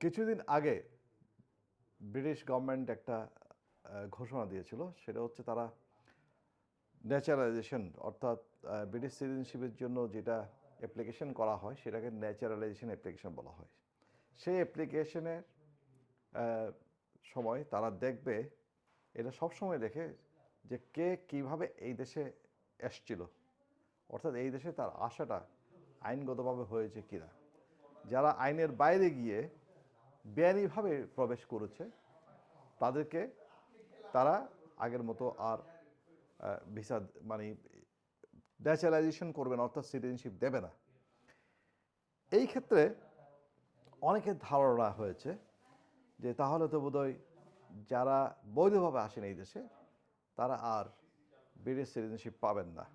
কিছুদিন আগে British government একটা ঘোষণা দিয়েছিল, সেটা হচ্ছে তারা ন্যাচারালাইজেশন অর্থাৎ ব্রিটিশ সিটিজেনশিপের জন্য যেটা অ্যাপ্লিকেশন করা হয় সেটাকে ন্যাচারালাইজেশন অ্যাপ্লিকেশন বলা হয়। সেই অ্যাপ্লিকেশনের সময় তারা দেখবে, এটা সবসময় দেখে যে কে কিভাবে এই দেশে এসছিল, অর্থাৎ এই দেশে তার আশাটা আইনগতভাবে হয়েছে কিনা। যারা আইনের বাইরে গিয়ে বেআইনিভাবে প্রবেশ করেছে তাদেরকে তারা আগের মতো আর ভিসা মানে ন্যাচারালাইজেশন করবে না, অর্থাৎ সিটিজেনশিপ দেবে না। এই ক্ষেত্রে অনেকের ধারণা হয়েছে যে তাহলে তো বোধহয় যারা বৈধভাবে আসেন এই দেশে তারা আর ব্রিটিশ সিটিজেনশিপ পাবেন না।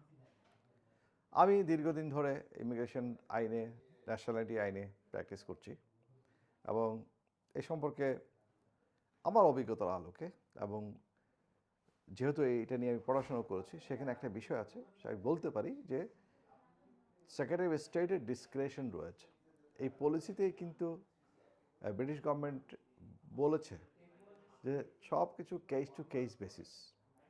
আমি দীর্ঘদিন ধরে ইমিগ্রেশন আইনে, ন্যাশনালিটি আইনে প্র্যাকটিস করছি এবং এ সম্পর্কে আমার অভিজ্ঞতার আলোকে এবং যেহেতু এটা নিয়ে আমি পড়াশোনা করেছি, সেখানে একটা বিষয় আছে, আমি বলতে পারি যে সেক্রেটারি অফ স্টেটের ডিসক্রেশন রয়েছে এই পলিসিতেই। কিন্তু ব্রিটিশ গভর্নমেন্ট বলেছে যে সব কিছু কেস টু কেস বেসিস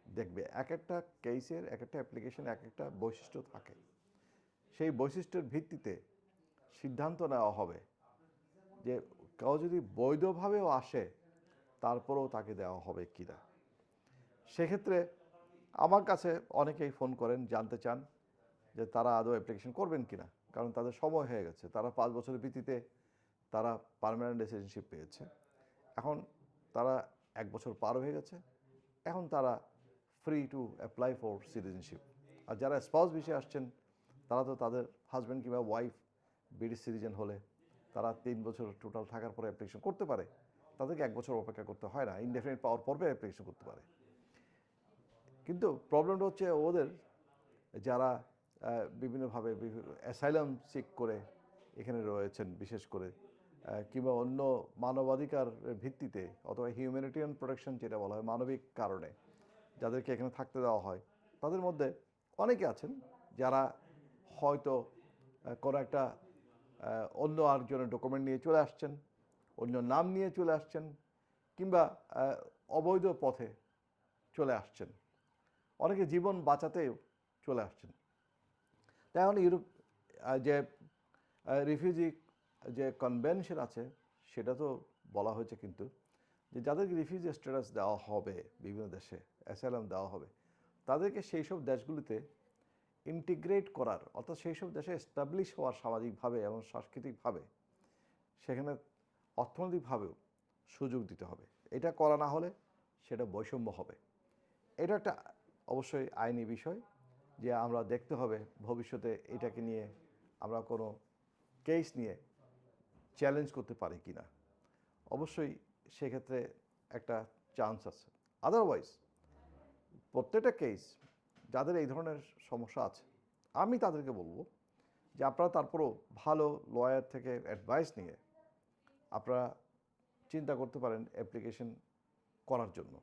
দেখবে, এক একটা কেসের এক একটা অ্যাপ্লিকেশন এক একটা বৈশিষ্ট্য থাকে, সেই বৈশিষ্ট্যের ভিত্তিতে সিদ্ধান্ত নেওয়া হবে যে কেউ যদি বৈধভাবেও আসে তারপরেও তাকে দেওয়া হবে কিনা। সেক্ষেত্রে আমার কাছে অনেকেই ফোন করেন, জানতে চান যে তারা আদৌ অ্যাপ্লিকেশন করবেন কিনা, কারণ তাদের সময় হয়ে গেছে। তারা 5 বছরের ভিত্তিতে তারা পার্মানেন্ট রেসিডেন্সিপ পেয়েছে, এখন তারা 1 বছর পার হয়ে গেছে, এখন তারা free to apply for citizenship. আর যারা স্পাউস ভিসায় আসছেন তারা তো তাদের হাজব্যান্ড কিংবা ওয়াইফ ব্রিটিশ সিটিজেন হলে তারা 3 বছর টোটাল থাকার পরে অ্যাপ্লিকেশন করতে পারে, তাদেরকে 1 বছর অপেক্ষা করতে হয় না, ইনডেফিনিট পাওয়ার পর্বে অ্যাপ্লিকেশন করতে পারে। কিন্তু প্রবলেমটা হচ্ছে ওদের যারা বিভিন্নভাবে অ্যাসাইলাম সিক করে এখানে রয়েছেন, বিশেষ করে কিংবা অন্য মানবাধিকার ভিত্তিতে অথবা হিউম্যানিটেরিয়ান প্রোটেকশন যেটা বলা হয়, মানবিক কারণে যাদেরকে এখানে থাকতে দেওয়া হয়, তাদের মধ্যে অনেকে আছেন যারা হয়তো কোনো একটা অন্য আরেকজনের ডকুমেন্ট নিয়ে চলে আসছেন, অন্য নাম নিয়ে চলে আসছেন, কিংবা অবৈধ পথে চলে আসছেন, অনেকে জীবন বাঁচাতেও চলে আসছেন। তাই এখন ইউরোপ যে রিফিউজি যে কনভেনশন আছে সেটা তো বলা হয়েছে কিন্তু যে যাদেরকে রিফিউজি স্ট্যাটাস দেওয়া হবে বিভিন্ন দেশে, অ্যাসাইলাম দেওয়া হবে, তাদেরকে সেই সব দেশগুলিতে ইন্টিগ্রেট করার, অর্থাৎ সেই সব দেশে এস্টাবলিশ হওয়ার সামাজিকভাবে এবং সাংস্কৃতিকভাবে, সেখানে অর্থনৈতিকভাবেও সুযোগ দিতে হবে। এটা করা না হলে সেটা বৈষম্য হবে। এটা একটা অবশ্যই আইনি বিষয় যে আমরা দেখতে হবে ভবিষ্যতে এটাকে নিয়ে আমরা কোনো কেস নিয়ে চ্যালেঞ্জ করতে পারি কি না। অবশ্যই সেক্ষেত্রে একটা চান্স আছে। আদারওয়াইজ প্রত্যেকটা কেস যাদের এই ধরনের সমস্যা আছে, আমি তাদেরকে বলবো যে আপনারা তারপরও ভালো লয়ার থেকে অ্যাডভাইস নিয়ে আপনারা চিন্তা করতে পারেন অ্যাপ্লিকেশন করার জন্য।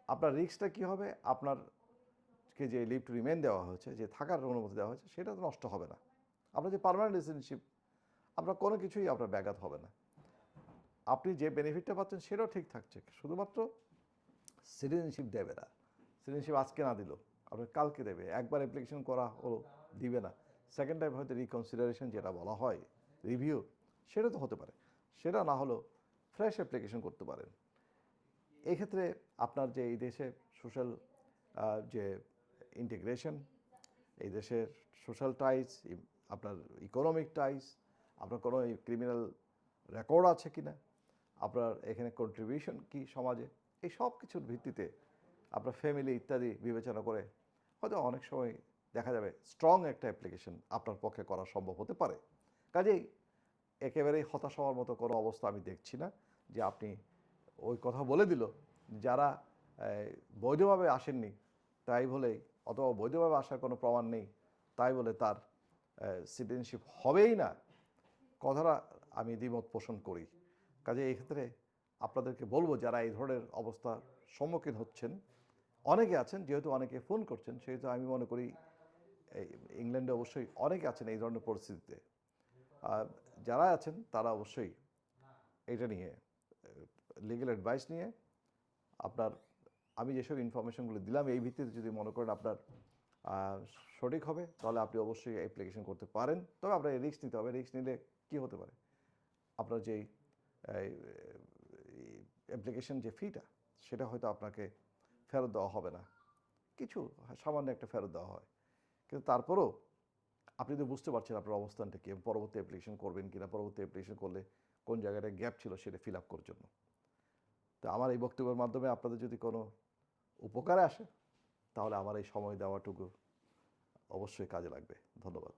আপনার রিস্কটা কী হবে, আপনারকে যে লিভ টু রিমেন দেওয়া হয়েছে, যে থাকার অনুমতি দেওয়া হয়েছে, সেটা তো নষ্ট হবে না। আপনার যে পার্মানেন্ট রেসিডেন্সিপ, আপনার কোনো কিছুই আপনার ব্যাঘাত হবে না, আপনি যে বেনিফিটটা পাচ্ছেন সেটাও ঠিক থাকছে, শুধুমাত্র সিটিজেনশিপ দেবে না। সিটিজেনশিপ আজকে না দিল আপনার কালকে দেবে, একবার অ্যাপ্লিকেশন করা হলো দিবে না, সেকেন্ড টাইম হয়তো রিকনসিডারেশন যেটা বলা হয়, রিভিউ, সেটা তো হতে পারে, সেটা না হলেও ফ্রেশ অ্যাপ্লিকেশন করতে পারেন। এক্ষেত্রে আপনার যে এই দেশে সোশ্যাল যে ইন্টিগ্রেশন, এই দেশের সোশ্যাল টাইজ, আপনার ইকোনমিক টাইজ, আপনার কোনো ক্রিমিনাল রেকর্ড আছে কি না, আপনার এখানে কন্ট্রিবিউশন কি সমাজে, এই সব কিছুর ভিত্তিতে আপনার ফ্যামিলি ইত্যাদি বিবেচনা করে হয়তো অনেক সময় দেখা যাবে স্ট্রং একটা অ্যাপ্লিকেশন আপনার পক্ষে করা সম্ভব হতে পারে। কাজেই একেবারেই হতাশ হওয়ার মতো কোনো অবস্থা আমি দেখছি না যে আপনি ওই কথা বলে দিল যারা বৈধভাবে আসেননি তাই বলেই, অথবা বৈধভাবে আসার কোনো প্রমাণ নেই তাই বলে তার সিটিজেনশিপ হবেই না, কথাটা আমি দ্বিমত পোষণ করি। কাজে এই ক্ষেত্রে আপনাদেরকে বলবো যারা এই ধরনের অবস্থার সম্মুখীন হচ্ছেন, অনেকে আছেন, যেহেতু অনেকে ফোন করছেন সেহেতু আমি মনে করি ইংল্যান্ডে অবশ্যই অনেকে আছেন এই ধরনের পরিস্থিতিতে, যারা আছেন তারা অবশ্যই এটা নিয়ে লিগ্যাল অ্যাডভাইস নিয়ে আপনার আমি যেসব ইনফরমেশনগুলো দিলাম এই ভিত্তিতে যদি মনে করেন আপনার সঠিক হবে তাহলে আপনি অবশ্যই অ্যাপ্লিকেশন করতে পারেন। তবে আপনার রিস্ক নিতে হবে। রিস্ক নিলে কী হতে পারে, আপনার যেই অ্যাপ্লিকেশন যে ফিটা সেটা হয়তো আপনাকে ফেরত দেওয়া হবে না, কিছু সামান্য একটা ফেরত দেওয়া হয়, কিন্তু তারপরেও আপনি তো বুঝতে পারছেন আপনার অবস্থানটা কি, পরবর্তী অ্যাপ্লিকেশন করবেন কিনা, পরবর্তী অ্যাপ্লিকেশন করলে কোন জায়গাটা গ্যাপ ছিল সেটা ফিল আপ করার জন্য। তো আমার এই বক্তব্যের মাধ্যমে আপনাদের যদি কোনো উপকারে আসে তাহলে আমার এই সময় দেওয়াটুকু অবশ্যই কাজে লাগবে। ধন্যবাদ।